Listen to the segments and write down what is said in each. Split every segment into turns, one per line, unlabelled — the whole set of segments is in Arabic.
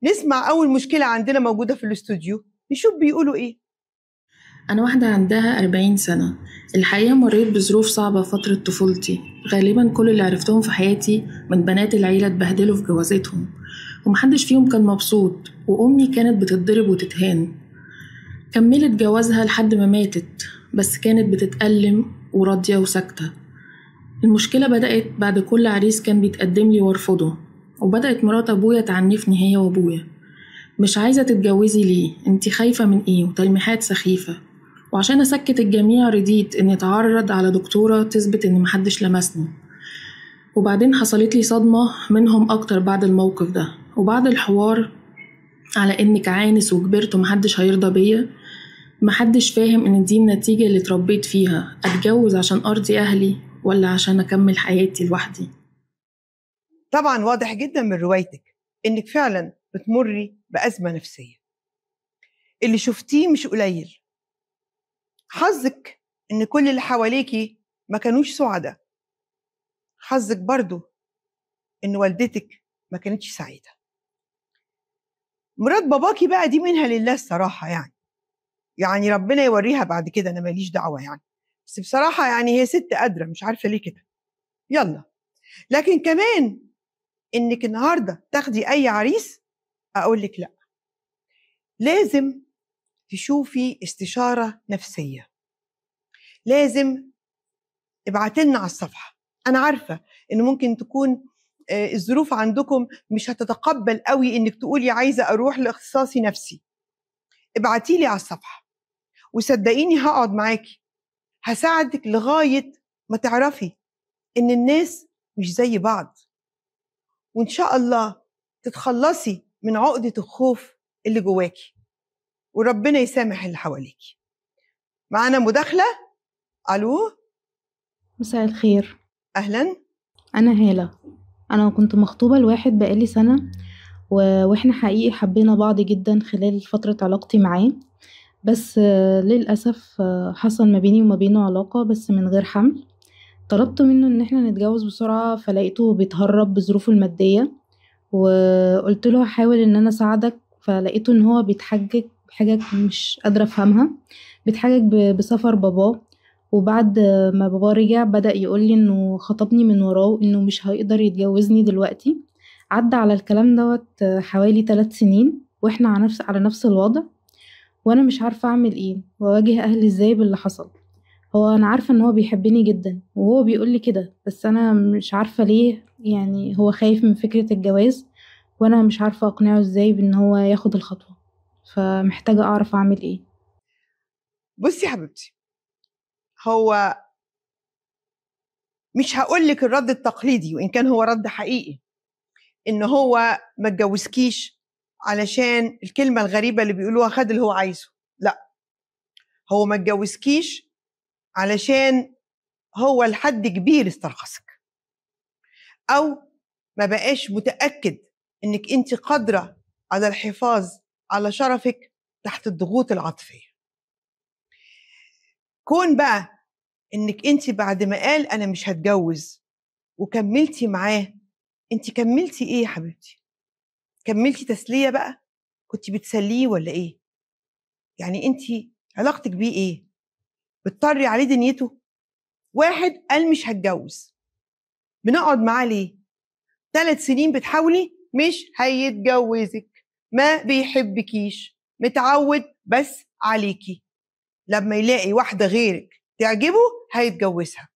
نسمع أول مشكلة عندنا موجودة في الاستوديو، نشوف بيقولوا إيه.
أنا واحدة عندها 40 سنة. الحقيقة مريت بظروف صعبة فترة طفولتي. غالبا كل اللي عرفتهم في حياتي من بنات العيلة اتبهدلوا في جوازتهم، ومحدش فيهم كان مبسوط، وأمي كانت بتتضرب وتتهان. كملت جوازها لحد ما ماتت، بس كانت بتتألم وراضية وساكتة. المشكلة بدأت بعد كل عريس كان بيتقدم لي وارفضه، وبدأت مرات أبويا تعنفني هي وأبويا. مش عايزة تتجوزي ليه؟ انتي خايفة من ايه؟ وتلميحات سخيفة. وعشان أسكت الجميع رضيت إني أتعرض على دكتورة تثبت إن محدش لمسني. وبعدين حصلت لي صدمة منهم أكتر بعد الموقف ده، وبعد الحوار على إنك عانس وكبرت ومحدش هيرضى بيا. محدش فاهم إن دي النتيجة اللي اتربيت فيها، أتجوز عشان أرضي أهلي ولا عشان أكمل حياتي لوحدي.
طبعا واضح جدا من روايتك إنك فعلا بتمري بأزمة نفسية. اللي شفتيه مش قليل. حظك إن كل اللي حواليكي ما كانوش سعداء. حظك برضو إن والدتك ما كانتش سعيدة. مرات باباكي بقى دي منها لله الصراحة، يعني ربنا يوريها بعد كده، أنا ماليش دعوة يعني. بس بصراحة يعني هي ست قادرة، مش عارفة ليه كده. يلا. لكن كمان إنك النهاردة تاخدي أي عريس، أقول لك لأ، لازم تشوفي استشارة نفسية. لازم ابعتلنا على الصفحة. أنا عارفة إن ممكن تكون الظروف عندكم مش هتتقبل قوي إنك تقولي عايزة أروح لاختصاصي نفسي. ابعتيلي على الصفحة وصدقيني هقعد معاكي، هساعدك لغاية ما تعرفي إن الناس مش زي بعض، وإن شاء الله تتخلصي من عقدة الخوف اللي جواكي، وربنا يسامح اللي حواليكي. معانا مداخلة. ألو.
مساء الخير.
أهلا.
أنا هالة. أنا كنت مخطوبة لواحد بقالي سنة وإحنا حقيقي حبينا بعض جدا خلال فترة علاقتي معاه، بس للأسف حصل ما بيني وما بينه علاقة بس من غير حمل. طلبت منه إن إحنا نتجوز بسرعة، فلقيته بيتهرب بظروفه المادية، وقلت له هحاول إن أنا أساعدك، فلقيته إن هو بيتحجج بحاجة مش قادرة أفهمها. بيتحجج بسفر باباه، وبعد ما باباه رجع بدأ يقولي إنه خطبني من وراه وإنه مش هيقدر يتجوزني دلوقتي. عدى على الكلام دوت حوالي 3 سنين وإحنا على نفس الوضع، وأنا مش عارفة أعمل إيه وأواجه أهلي إزاي باللي حصل. هو أنا عارفة إن هو بيحبني جدا وهو بيقولي كده، بس أنا مش عارفة ليه، يعني هو خايف من فكرة الجواز وأنا مش عارفة أقنعه إزاي بإن هو ياخد الخطوة، فمحتاجة أعرف أعمل إيه.
بصي يا حبيبتي، هو مش هقولك الرد التقليدي، وإن كان هو رد حقيقي، إن هو ما اتجوزكيش علشان الكلمة الغريبة اللي بيقولوها خد اللي هو عايزه. لا، هو ما اتجوزكيش علشان هو لحد كبير استرخصك، أو ما بقاش متأكد إنك أنت قادرة على الحفاظ على شرفك تحت الضغوط العاطفية. كون بقى إنك أنت بعد ما قال أنا مش هتجوز وكملتي معاه، أنت كملتي إيه يا حبيبتي؟ كملتي تسلية بقى؟ كنت بتسليه ولا إيه؟ يعني أنت علاقتك بيه إيه؟ بتطري عليه دنيته؟ واحد قال مش هتجوز، بنقعد معاه ليه؟ 3 سنين بتحاولي، مش هيتجوزك، ما بيحبكيش، متعود بس عليكي. لما يلاقي واحدة غيرك تعجبه هيتجوزها.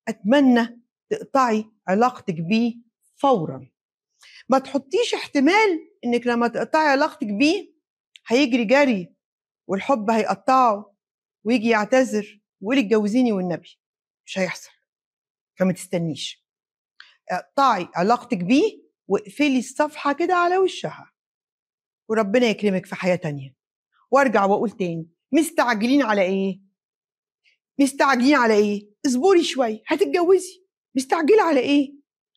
أتمنى تقطعي علاقتك بيه فورا. ما تحطيش احتمال إنك لما تقطعي علاقتك بيه هيجري جري والحب هيقطعه ويجي يعتذر ويقول اتجوزيني والنبي. مش هيحصل، فما تستنيش. اقطعي علاقتك بيه واقفلي الصفحة كده على وشها، وربنا يكرمك في حياة تانية. وارجع واقول تاني، مستعجلين على ايه؟ مستعجلين على ايه؟ اصبري شوية هتتجوزي. مستعجلة على ايه؟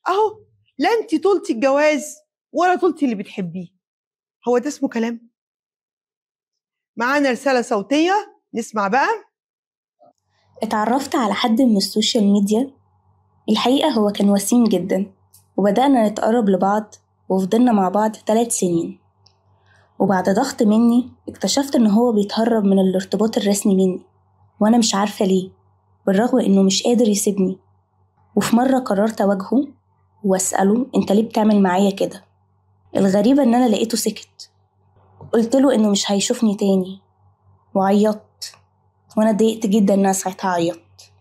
اهو، لا انت طولتي الجواز ولا طولتي اللي بتحبيه. هو ده اسمه كلام؟ معانا رسالة صوتية، نسمع بقى.
اتعرفت على حد من السوشيال ميديا. الحقيقة هو كان وسيم جدا، وبدأنا نتقرب لبعض وفضلنا مع بعض 3 سنين. وبعد ضغط مني اكتشفت إن هو بيتهرب من الارتباط الرسمي مني، وأنا مش عارفة ليه، بالرغم إنه مش قادر يسيبني. وفي مرة قررت أواجهه وأسأله أنت ليه بتعمل معايا كده؟ الغريبة إن أنا لقيته سكت. قلت له إنه مش هيشوفني تاني، وعيطت، وأنا ضايقت جدا إن أنا ساعتها عيطت،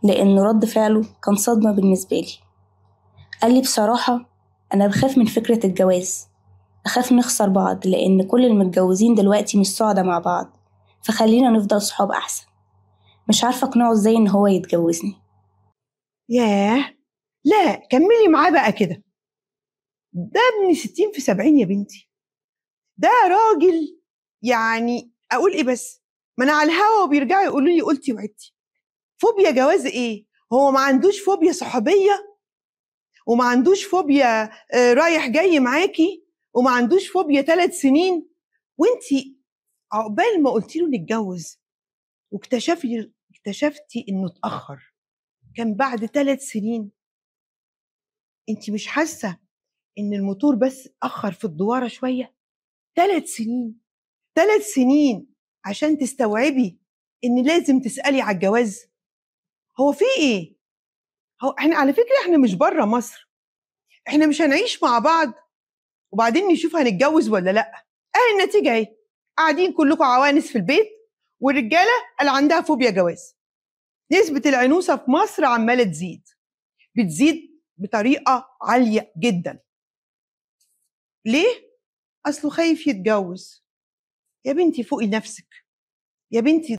لأن رد فعله كان صدمة بالنسبة لي. قال لي بصراحة أنا بخاف من فكرة الجواز، أخاف نخسر بعض، لأن كل المتجوزين دلوقتي مش سعداء مع بعض، فخلينا نفضل صحاب أحسن. مش عارفة أقنعه إزاي إن هو يتجوزني.
ياه، لا كملي معاه بقى كده. ده ابن 60 في 70 يا بنتي، ده راجل يعني اقول ايه بس، ما انا على الهوا وبيرجعوا يقولوا لي قلتي وعدتي. فوبيا جواز ايه؟ هو ما عندوش فوبيا صحوبيه، وما عندوش فوبيا رايح جاي معاكي، وما عندوش فوبيا 3 سنين. وانتي عقبال ما قلتي له نتجوز اكتشفتي انه اتاخر، كان بعد 3 سنين. انتي مش حاسه ان الموتور بس اتاخر في الدواره شويه؟ 3 سنين، 3 سنين عشان تستوعبي ان لازم تسالي على الجواز؟ هو في ايه؟ هو احنا على فكره احنا مش بره مصر، احنا مش هنعيش مع بعض وبعدين نشوف هنتجوز ولا لا. النتيجه اهي، قاعدين كلكم عوانس في البيت، والرجاله اللي عندها فوبيا جواز. نسبه العنوسه في مصر عماله بتزيد بطريقه عاليه جدا. ليه؟ اصله خايف يتجوز. يا بنتي فوقي نفسك، يا بنتي